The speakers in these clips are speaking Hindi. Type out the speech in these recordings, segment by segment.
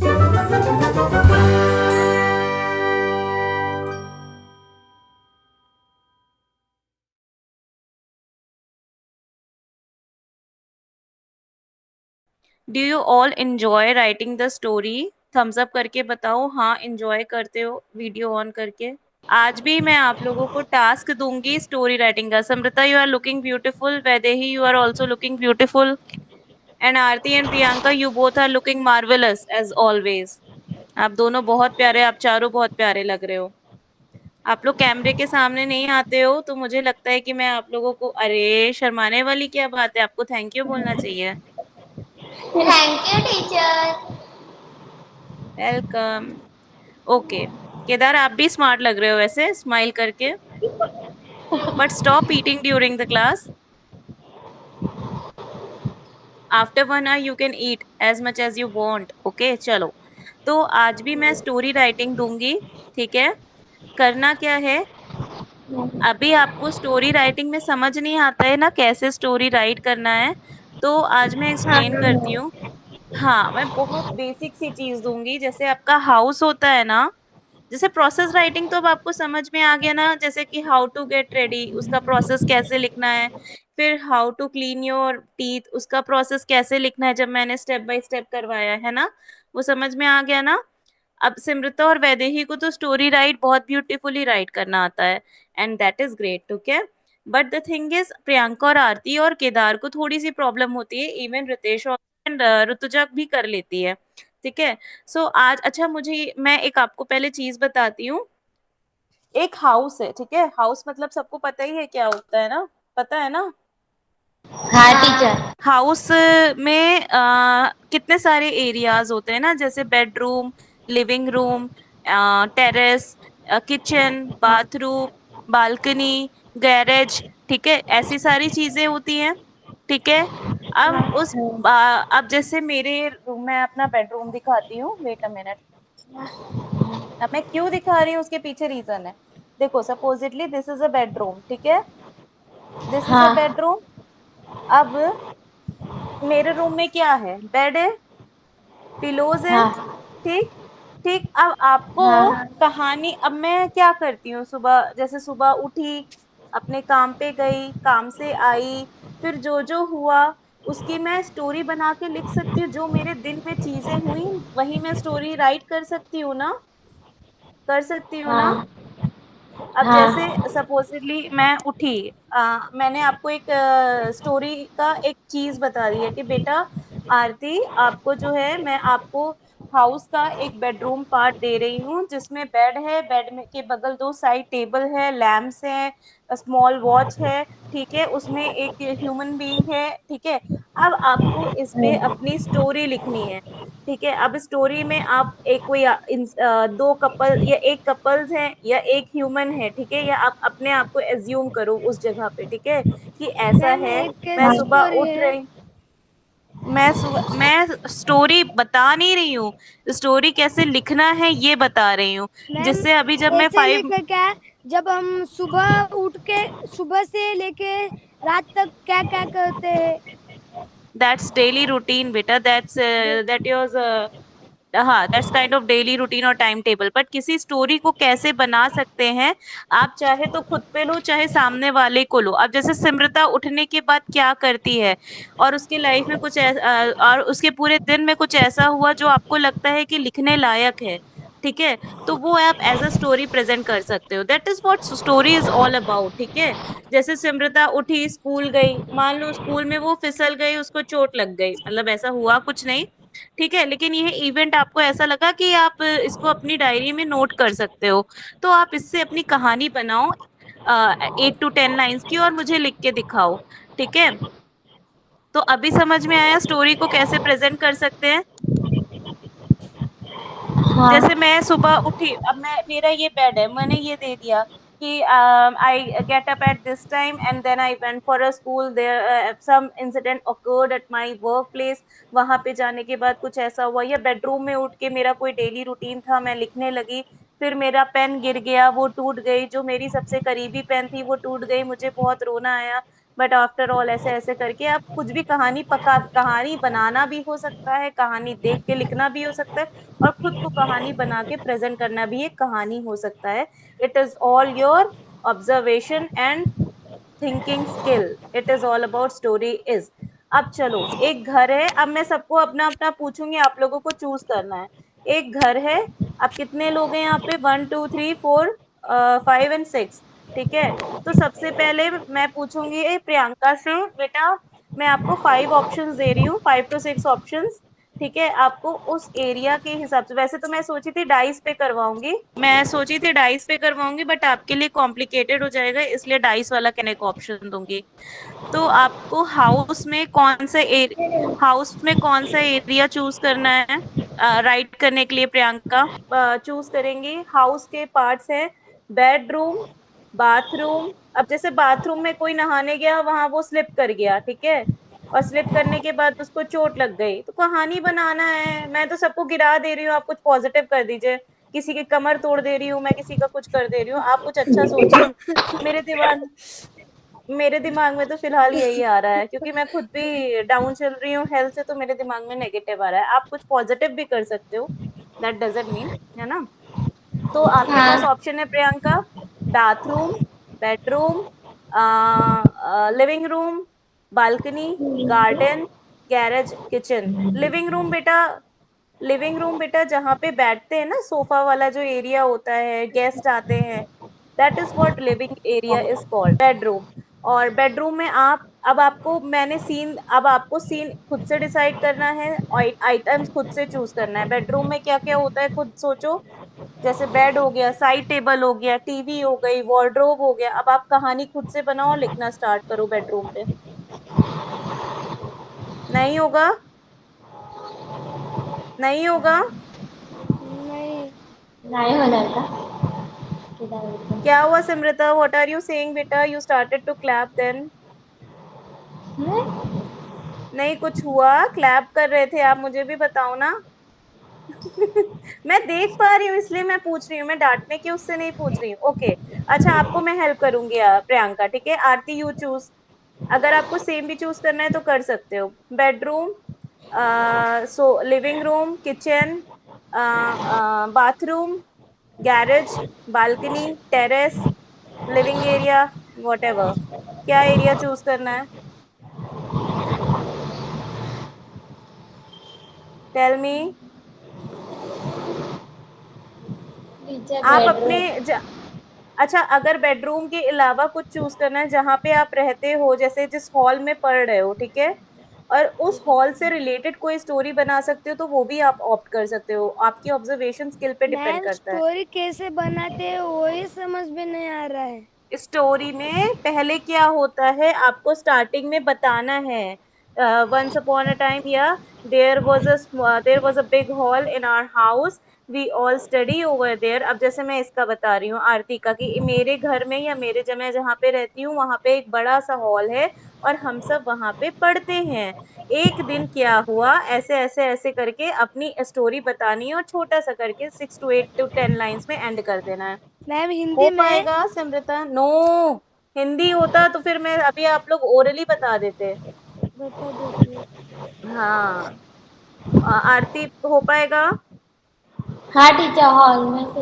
Do you all enjoy writing the story? Thumbs up करके बताओ हाँ एंजॉय करते हो वीडियो ऑन करके। आज भी मैं आप लोगों को टास्क दूंगी स्टोरी राइटिंग का। Samrita you are looking beautiful, Vaidehi you are also looking beautiful, and Aarti and Priyanka you both are looking marvellous as always. आप दोनों बहुत प्यारे, आप चारों बहुत प्यारे लग रहे हो। आप लोग कैमरे के सामने नहीं आते हो तो मुझे लगता है कि मैं आप लोगों को, अरे शर्माने वाली क्या बात है, आपको थैंक यू बोलना चाहिए। Thank you teacher. Welcome. Okay, Kedar आप भी स्मार्ट लग रहे हो वैसे स्माइल करके, but stop eating during the class. After 1 hour you can eat as much as you want. Okay चलो, तो आज भी मैं स्टोरी राइटिंग दूंगी। ठीक है, करना क्या है, अभी आपको स्टोरी राइटिंग में समझ नहीं आता है ना कैसे स्टोरी राइट करना है, तो आज मैं हाँ एक्सप्लेन करती हूँ। हाँ, मैं बहुत बेसिक सी चीज दूंगी, जैसे आपका हाउस होता है ना, जैसे प्रोसेस राइटिंग तो अब आपको समझ में आ गया ना, जैसे कि हाउ टू गेट रेडी उसका प्रोसेस कैसे लिखना है, फिर how to clean your teeth उसका प्रोसेस कैसे लिखना है, जब मैंने स्टेप बाय स्टेप करवाया है ना, वो समझ में आ गया ना। अब सिमृता और वैदेही को तो स्टोरी राइट बहुत ब्यूटीफुली राइट करना आता है, and that is great. Okay, but the thing is Priyanka और आरती और केदार को थोड़ी सी प्रॉब्लम होती है, इवन रितेश और एंड ऋतुजा भी कर लेती है। ठीक है, सो आज अच्छा मुझे, मैं एक आपको पहले चीज बताती हूँ। एक हाउस है, ठीक है, हाउस मतलब सबको पता ही है क्या होता है ना, पता है ना। हाँ टीचर। हाउस में कितने सारे एरियाज होते हैं ना, जैसे bedroom, living room, terrace, kitchen, bathroom, balcony, garage, ठीक है, ऐसी सारी चीजें होती हैं। ठीक है, अब अब जैसे मेरे रूम में अपना बेडरूम दिखाती हूँ, वेट अ मिनट। अब मैं क्यों दिखा रही हूँ उसके पीछे रीजन है। देखो supposedly this is a bedroom, ठीक है, दिस इज अ हाँ बेडरूम। अब मेरे रूम में क्या है, बेड है, पिलोज है, हाँ ठीक। ठीक, अब आपको हाँ कहानी, अब मैं क्या करती हूँ, सुबह जैसे सुबह उठी, अपने काम पे गई, काम से आई, फिर जो जो हुआ उसकी मैं स्टोरी बना के लिख सकती हूँ, जो मेरे दिन में चीजें हुई वही मैं स्टोरी राइट कर सकती हूँ ना, कर सकती हूँ ना। हाँ अब जैसे हाँ सपोजिटली मैं उठी, मैंने आपको एक स्टोरी का एक चीज बता दी है कि बेटा आरती, आपको जो है मैं आपको हाउस का एक बेडरूम पार्ट दे रही हूँ, जिसमें बेड है, बेड में के बगल दो साइड टेबल है, लैम्प्स है, स्मॉल वॉच है, ठीक है, उसमें एक ह्यूमन बीइंग है, ठीक है। अब आपको इस पे अपनी स्टोरी लिखनी है। ठीक है, अब स्टोरी में आप एक कोई दो कपल या एक कपल्स है या एक ह्यूमन है, ठीक है, या आप अपने आप को एज्यूम करो उस जगह पे, ठीक है, कि ऐसा मैम है, एक मैं कैसी सुबह स्टोरी उठ है? रही, मैं स्टोरी बता नहीं रही हूँ, स्टोरी कैसे लिखना है ये बता रही हूँ। मैम जिससे अभी जब मैं ऐसे 5, लेकर क्या, जब हम सुबह उठ के सुबह से लेके रात तक क्या क्या करते हैं? दैट्स डेली रूटीन बेटा, दैट योर, हाँ that's kind of daily routine और टाइम टेबल, बट किसी स्टोरी को कैसे बना सकते हैं, आप चाहे तो खुद पे लो चाहे सामने वाले को लो। अब जैसे सिमरता उठने के बाद क्या करती है, और उसकी लाइफ में कुछ और उसके पूरे दिन में कुछ ऐसा हुआ जो आपको लगता है कि लिखने लायक है, ठीक है, तो वो आप एज अ स्टोरी प्रेजेंट कर सकते हो। That is what story is all about. ठीक है, जैसे सिमरता उठी, स्कूल गई, मान लो स्कूल में वो फिसल गई, उसको चोट लग गई, मतलब ऐसा हुआ कुछ नहीं, ठीक है, लेकिन यह इवेंट आपको ऐसा लगा कि आप इसको अपनी डायरी में नोट कर सकते हो, तो आप इससे अपनी कहानी बनाओ 8 to 10 लाइंस की, और मुझे लिख के दिखाओ। ठीक है, तो अभी समझ में आया स्टोरी को कैसे प्रेजेंट कर सकते हैं। जैसे हाँ मैं सुबह उठी, अब मैं, मेरा ये बेड है, मैंने ये दे दिया कि I get up at this time and then I went for a school, there some incident occurred at my work place, वहां पे जाने के बाद कुछ ऐसा हुआ, या बेडरूम में उठ के मेरा कोई डेली रूटीन था, मैं लिखने लगी, फिर मेरा पेन गिर गया, वो टूट गई, जो मेरी सबसे करीबी पेन थी वो टूट गई, मुझे बहुत रोना आया, बट आफ्टर ऑल ऐसे ऐसे करके आप कुछ भी कहानी बनाना भी हो सकता है, कहानी देख के लिखना भी हो सकता है, और खुद को कहानी बना के प्रेजेंट करना भी एक कहानी हो सकता है. It is all your observation and thinking skill. It is all about story is. अब चलो, एक घर है. अब मैं सबको अपना अपना पूछूंगी, आप लोगों को चूज करना है. एक घर है. अब कितने लोग हैं यहाँ पे? 1 2 3 4 5 and 6. ठीक है. तो सबसे पहले मैं पूछूंगी प्रियंका से. बेटा, मैं आपको 5 ऑप्शंस दे रही हूँ, 5 to 6 ऑप्शंस. ठीक है. आपको उस एरिया के हिसाब से, वैसे तो मैं सोची थी डाइस पे करवाऊंगी, बट आपके लिए कॉम्प्लिकेटेड हो जाएगा, इसलिए डाइस वाला कहने को ऑप्शन दूंगी. तो आपको हाउस में कौन सा एरिया चूज करना है राइट करने के लिए? प्रियंका चूज करेंगी. हाउस के पार्ट्स हैं बेडरूम, बाथरूम. अब जैसे बाथरूम में कोई नहाने गया, वहां वो स्लिप कर गया, ठीक है, और स्लिप करने के बाद उसको चोट लग गई, तो कहानी बनाना है. मैं तो सबको गिरा दे रही हूँ, आप कुछ पॉजिटिव कर दीजिए. किसी की कमर तोड़ दे रही हूँ मैं, किसी का कुछ कर दे रही हूँ, आप कुछ अच्छा सोचिए. मेरे दिमाग मेरे दिमाग में तो फिलहाल यही आ रहा है, क्योंकि मैं खुद भी डाउन चल रही हूँ हेल्थ से, तो मेरे दिमाग में नेगेटिव आ रहा है. आप कुछ पॉजिटिव भी कर सकते हो, दैट डजंट मीन, है ना. तो आपके पास हाँ ऑप्शन है Priyanka: bathroom, bedroom, living room, balcony, garden, garage, kitchen. Living room बेटा जहाँ पे बैठते हैं ना, सोफा वाला जो एरिया होता है, गेस्ट आते हैं, that is what living area is called. Bedroom. और बेडरूम में अब आपको सीन खुद से डिसाइड करना है, आइटम्स खुद से चूज करना है. बेडरूम में क्या क्या होता है खुद सोचो. जैसे बेड हो गया, साइड टेबल हो गया, टीवी हो गई, वार्डरोब हो गया. अब आप कहानी खुद से बनाओ, लिखना स्टार्ट करो बेडरूम पे. नहीं होगा? नहीं होगा? नहीं. नहीं होणार का किधर होतं? क्या हुआ Simrita? What are you saying बेटा? You started to clap then. नहीं? नहीं कुछ हुआ? क्लैप कर रहे थे आप, मुझे भी बताओ ना. मैं देख पा रही हूँ, इसलिए मैं पूछ रही हूँ. मैं डांटने की उससे नहीं पूछ रही हूँ. ओके. अच्छा, आपको मैं हेल्प करूंगी प्रियंका, ठीक है. आरती, यू चूज. अगर आपको सेम भी चूज करना है तो कर सकते हो. Bedroom, living room, kitchen, bathroom, garage, balcony, terrace, living area, whatever. क्या एरिया चूज करना है? Tell me. टीचर आप बेडरूम. अच्छा, अगर बेडरूम के अलावा कुछ चूज करना है जहाँ पे आप रहते हो, जैसे जिस हॉल में पढ़ रहे हो, ठीक है, और उस हॉल से रिलेटेड कोई स्टोरी बना सकते हो, तो वो भी आप ऑप्ट कर सकते हो. आपकी ऑब्जर्वेशन स्किल पे डिपेंड मैम, करता है. स्टोरी कैसे बनाते हैं वही समझ में नहीं आ रहा है. स्टोरी में पहले क्या होता है, आपको स्टार्टिंग में बताना है. वंस अपॉन अ टाइम, या there was a big hall in our house, we all study over there. अब जैसे मैं इसका बता रही हूँ आरती का, कि मेरे घर में या मेरे मैं जहाँ पे रहती हूँ, वहाँ पे एक बड़ा सा हॉल है, और हम सब वहाँ पे पढ़ते हैं. एक दिन क्या हुआ, ऐसे ऐसे ऐसे करके अपनी स्टोरी बतानी है, और छोटा सा करके 6 to 8 to 10 लाइंस में एंड कर देना है. मैम, हो हिंदी में. पाएगा समृता? नो. हिंदी होता तो फिर मैं अभी आप लोग ओरली बता देते. बता देती. हाँ. आरती, हो पाएगा? हाँ टीचर, हॉल में से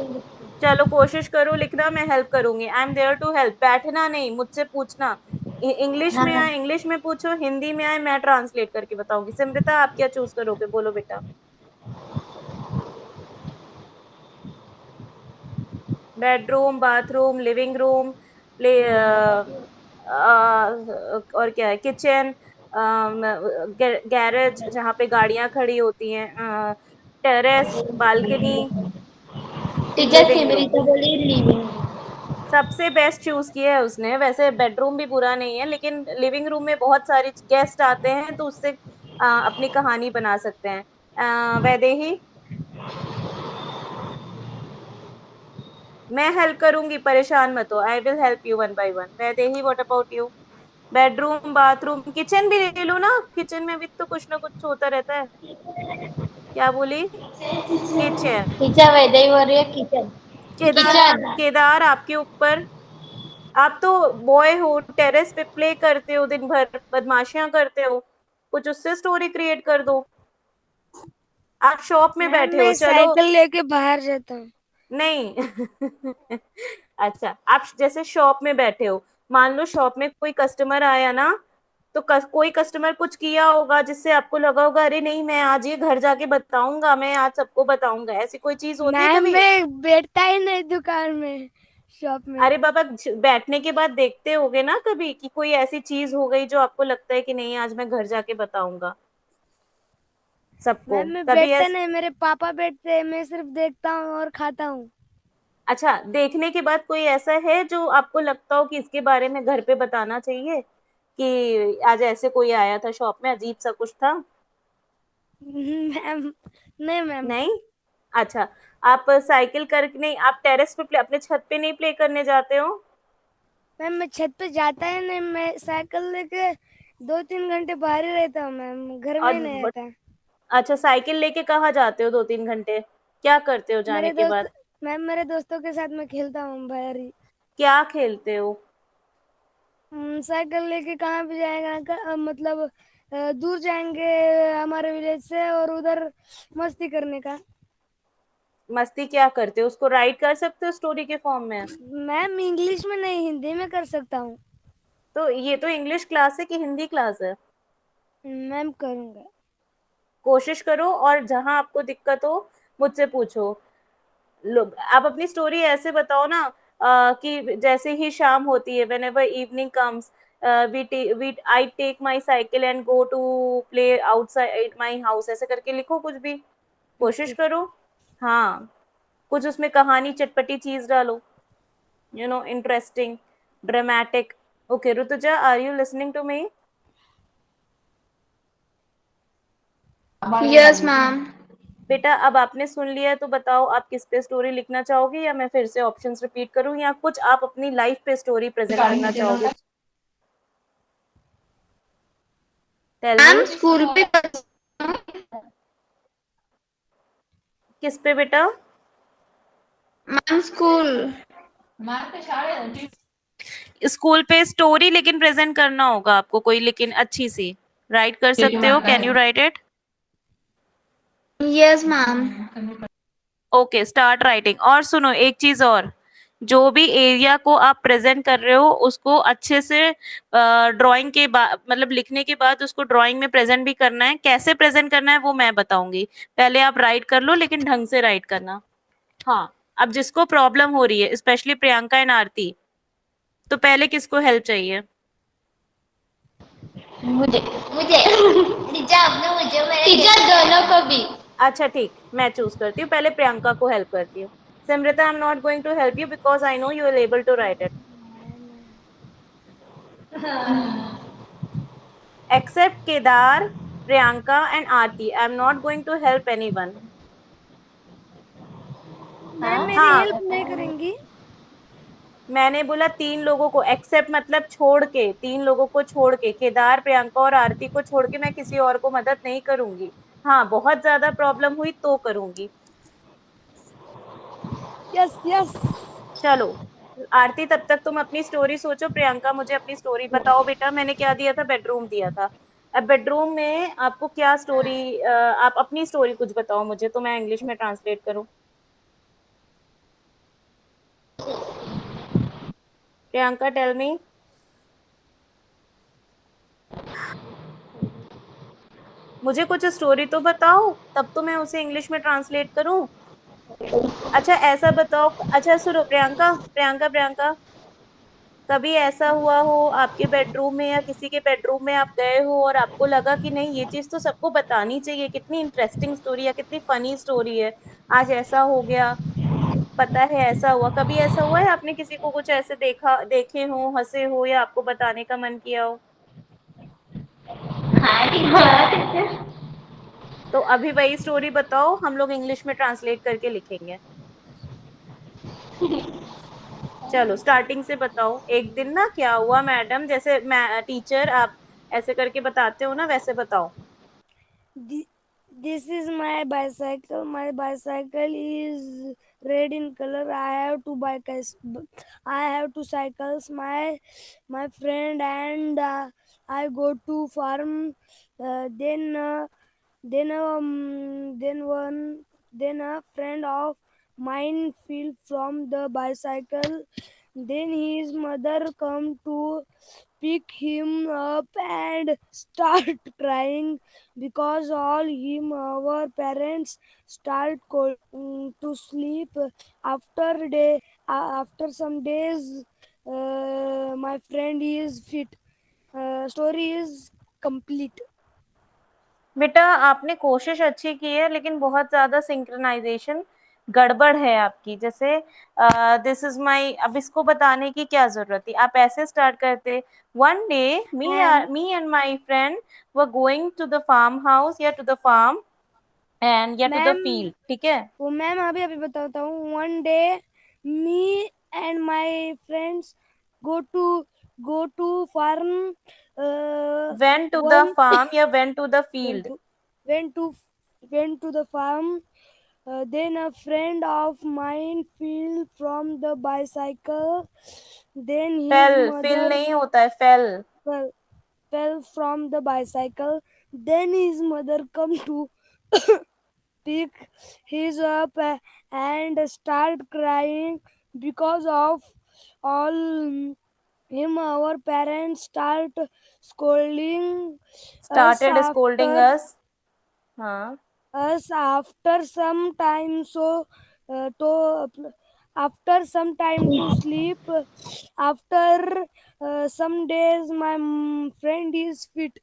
चलो कोशिश करो लिखना, मैं हेल्प करूंगी. I am there to help. बैठना नहीं, मुझसे पूछना. इंग्लिश में हाँ. आए इंग्लिश में पूछो, हिंदी में आए मैं ट्रांसलेट करके बताऊंगी. सिमृता, आप क्या चूज करोगे? बोलो बेटा. Bedroom, bathroom, living room, play और क्या है, किचन, गैरेज जहाँ पे गाड़ियां खड़ी होती हैं, terrace, balcony, teacher living room. Simrita बोली लिविंग. सबसे बेस्ट चूज किया है उसने. वैसे बेडरूम भी बुरा नहीं है, लेकिन लिविंग रूम में बहुत सारे गेस्ट आते हैं, तो उससे अपनी कहानी बना सकते हैं. वैदेही, मैं हेल्प करूंगी, परेशान मत हो. I will help you 1 by 1. Vaidehi, what about you? Bedroom, bathroom, kitchen भी ले लो ना. किचन में भी तो कुछ ना कुछ होता रहता है. क्या बोली? किचन. टीचर वैदई बोल रही है किचन. केदार किचन. केदार आपके ऊपर. आप तो बॉय हो, टेरेस पे प्ले करते हो, दिन भर बदमाशियां करते हो, कुछ उससे स्टोरी क्रिएट कर दो। आप शॉप में मैम बैठे हो, मैं चलो। साइकिल लेके बाहर जाता हूँ। नहीं। अच्छा, आप जैसे शॉप में बैठे हो, मान लो शॉप में कोई कस्टमर आया ना, तो कोई कस्टमर कुछ किया होगा जिससे आपको लगा होगा अरे नहीं मैं आज ये घर जाके बताऊंगा, मैं आज सबको बताऊंगा, ऐसी कोई चीज होती है मैम कभी? मैं बैठता ही नहीं दुकान में, शॉप में। अरे बाबा, बैठने के बाद देखते होगे ना कभी कि कोई ऐसी चीज हो गई जो आपको लगता है कि नहीं आज मैं घर जाके बताऊंगा सबको, मैम मैं कभी बैठता ऐसा? नहीं, मेरे पापा बैठते हैं, मैं सिर्फ देखता हूँ और खाता हूँ। अच्छा, देखने के बाद कोई ऐसा है जो आपको लगता हो कि इसके बारे में घर पे बताना चाहिए, कि आज ऐसे कोई आया था शॉप में, अजीब सा कुछ था? मैम नहीं मैम। नहीं। अच्छा, आप साइकिल कर नहीं, आप टेरेस पे अपने छत पे नहीं प्ले करने जाते हो? मैम मैं छत पे जाता ही नहीं, मैं साइकिल लेके 2-3 घंटे बाहर ही रहता हूँ मैम, घर में ही नहीं और रहता। अच्छा, साइकिल लेके कहाँ जाते हो 2-3 घंटे? क्या करते हो जाने मेरे के दोस्त बाद? मैम मेरे दोस्तों के साथ मैं खेलता हूँ बाहर ही। क्या खेलते हो? साइकिल लेके कहाँ भी जाएगा मतलब दूर जाएंगे हमारे विलेज से, और उधर मस्ती करने का। मस्ती क्या करते हो, उसको राइट कर सकते हो स्टोरी के फॉर्म में? मैम इंग्लिश में नहीं, हिंदी में कर सकता हूँ। तो ये तो इंग्लिश क्लास है कि हिंदी क्लास है? मैम करूँगा। कोशिश करो, और जहां आपको दिक्कत हो मुझसे पूछो। लोग, आप अपनी स्टोरी ऐसे बताओ ना, कि जैसे ही शाम होती है, whenever evening comes, we I take my cycle and go to play outside my house, ऐसे करके लिखो कुछ भी, कोशिश ओके। करो। हाँ, कुछ उसमें कहानी चटपटी चीज डालो, interesting, dramatic. Okay Rutuja, are you listening to me? Yes ma'am. बेटा, अब आपने सुन लिया है तो बताओ आप किस पे स्टोरी लिखना चाहोगे, या मैं फिर से ऑप्शंस रिपीट करूं, या कुछ आप अपनी लाइफ पे स्टोरी प्रेजेंट करना चाहोगे? Tell me. मैम स्कूल पे किस पे बेटा? Ma'am school. स्कूल पे स्टोरी लेकिन प्रेजेंट करना होगा आपको कोई, लेकिन अच्छी सी राइट कर सकते हो, can you right it? Yes ma'am. Okay, start writing. और सुनो एक चीज और, जो भी एरिया को आप प्रेजेंट कर रहे हो उसको अच्छे से ड्राइंग के बाद, मतलब लिखने के बाद उसको ड्राइंग में प्रेजेंट भी करना है। कैसे प्रेजेंट करना है वो मैं बताऊंगी, पहले आप राइट कर लो, लेकिन ढंग से राइट करना। हाँ, अब जिसको प्रॉब्लम हो रही है, स्पेशली प्रियंका एंड आरती, तो पहले किसको हेल्प चाहिए? मुझे मुझे टीचर आपने मुझे मेरे टीचर दोनों को भी। अच्छा ठीक, मैं चूज करती हूँ, पहले प्रियंका को हेल्प करती हूँ। Simrata, I am not going to help you because I know you will able to write it. Except Kedar, Priyanka and Aarti, I am not going to help anyone. Ma'am मेरी हेल्प हाँ, नहीं करेंगी? मैंने बोला 3 लोगों को, एक्सेप्ट मतलब छोड़ के, 3 लोगों को छोड़ के, केदार, प्रियंका और आरती को छोड़ के मैं किसी और को मदद नहीं करूंगी। हाँ, बहुत ज्यादा प्रॉब्लम हुई तो करूंगी। Yes yes. चलो, आरती तब तक तुम अपनी स्टोरी सोचो, प्रियंका मुझे अपनी स्टोरी बताओ। बेटा, मैंने क्या दिया था? बेडरूम दिया था। अब बेडरूम में आपको क्या स्टोरी, आप अपनी स्टोरी कुछ बताओ मुझे, तो मैं इंग्लिश में ट्रांसलेट करूँ। Priyanka, tell me. मुझे कुछ स्टोरी तो बताओ, तब तो मैं उसे इंग्लिश में ट्रांसलेट करूं। अच्छा ऐसा बताओ, अच्छा सुनो प्रियंका, प्रियंका, प्रियंका, कभी ऐसा हुआ हो आपके बेडरूम में या किसी के बेडरूम में आप गए हो और आपको लगा कि नहीं ये चीज तो सबको बतानी चाहिए, कितनी इंटरेस्टिंग स्टोरी है, कितनी फनी स्टोरी है, आज ऐसा हो गया, पता है ऐसा हुआ? कभी ऐसा हुआ है आपने किसी को कुछ ऐसे देखा, देखे हो, हंसे हो, या आपको बताने का मन किया हो? हाँ टीचर। तो अभी वही स्टोरी बताओ, हम लोग इंग्लिश में ट्रांसलेट करके लिखेंगे। चलो स्टार्टिंग से बताओ। एक दिन ना क्या हुआ मैडम, जैसे मैं टीचर, आप ऐसे करके बताते हो ना, वैसे बताओ। This is my bicycle. My bicycle is red in color. I have two bikes. I have two cycles. My friend and I go to farm. Then a friend of mine fell from the bicycle. Then his mother come to pick him up and start crying because all him our parents start to sleep. After some days, my friend is fit. Story is complete. बेटा आपने कोशिश अच्छी की है, लेकिन बहुत ज्यादा सिंक्रोनाइजेशन गड़बड़ है आपकी। जैसे दिस इज माई, अब इसको बताने की क्या जरूरत थी, आप ऐसे स्टार्ट करते, one day me and my friend were going to the farm house या टू द फार्म एंड या टू द मैम फील्ड, ठीक है। वो मैम अभी अभी बताता हूँ. One day me and my friends go to farm. Went to the One farm या went to the went field? to went to went to the farm. Then a friend of mine fell from the bicycle. Then his fell mother नहीं होता है, fell. fell, fell from the bicycle. Then his mother come to pick his up and start crying because of all him. Our parents start scolding us started scolding after अस। हाँ, after some time. To after some time to sleep. After some days, my friend is fit.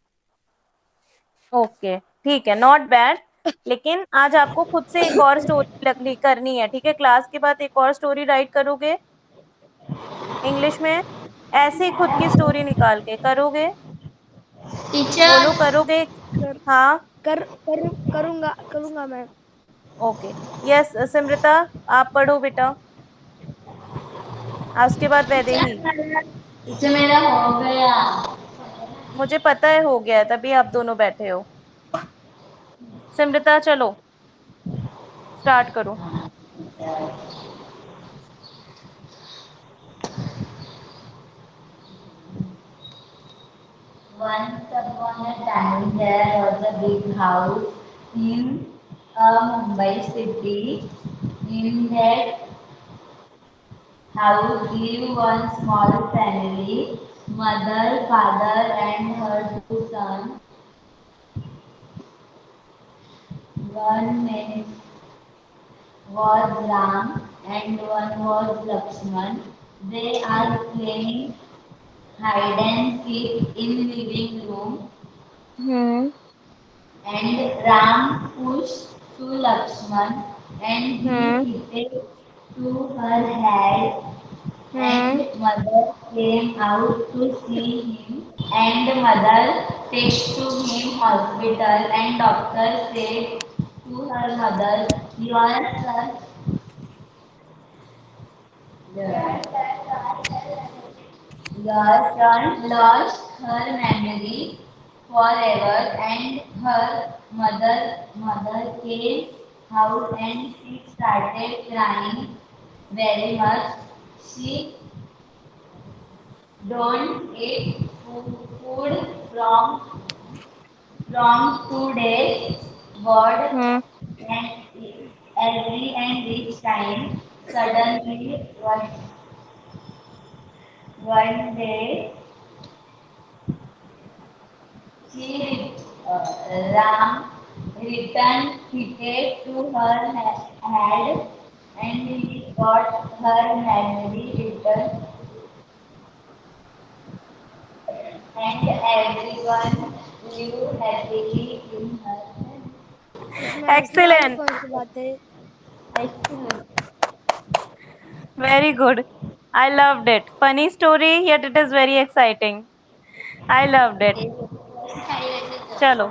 Okay, ठीक है, नॉट बैड। लेकिन आज आपको खुद से एक और स्टोरी करनी है, ठीक है। क्लास के बाद एक और स्टोरी राइट करोगे इंग्लिश में, ऐसे ही खुद की स्टोरी निकाल के करोगे, बोलो टीचर करोगे? कर हाँ, कर करूंगा मैं. ओके। यस सिमृता, आप पढ़ो बेटा, उसके बाद वैदेही। टीचर मेरा हो गया. मुझे पता है हो गया है, तभी आप दोनों बैठे हो। सिमृता चलो स्टार्ट करो। Once upon a time, there was a big house in a Mumbai city. In that house lived one small family, mother, father, and her two sons. One name was Ram and one was Lakshman. They are playing hide and seek in living room. And Ram pushed to Lakshman and he hit it to her head and mother came out to see him and mother takes to him hospital and doctor said to her mother, your son lost her memory forever and her mother came out and she started crying very much. She don't eat food from 2 days. God and every and each time suddenly one day she Ram returned ticket to her head and he got her memory returned and everyone lived happily in her head. इसमें हंसने वाली एक्सीलेंट, कौन सी बात है? Very good, I loved it. Funny story yet it is very exciting. I loved it. चलो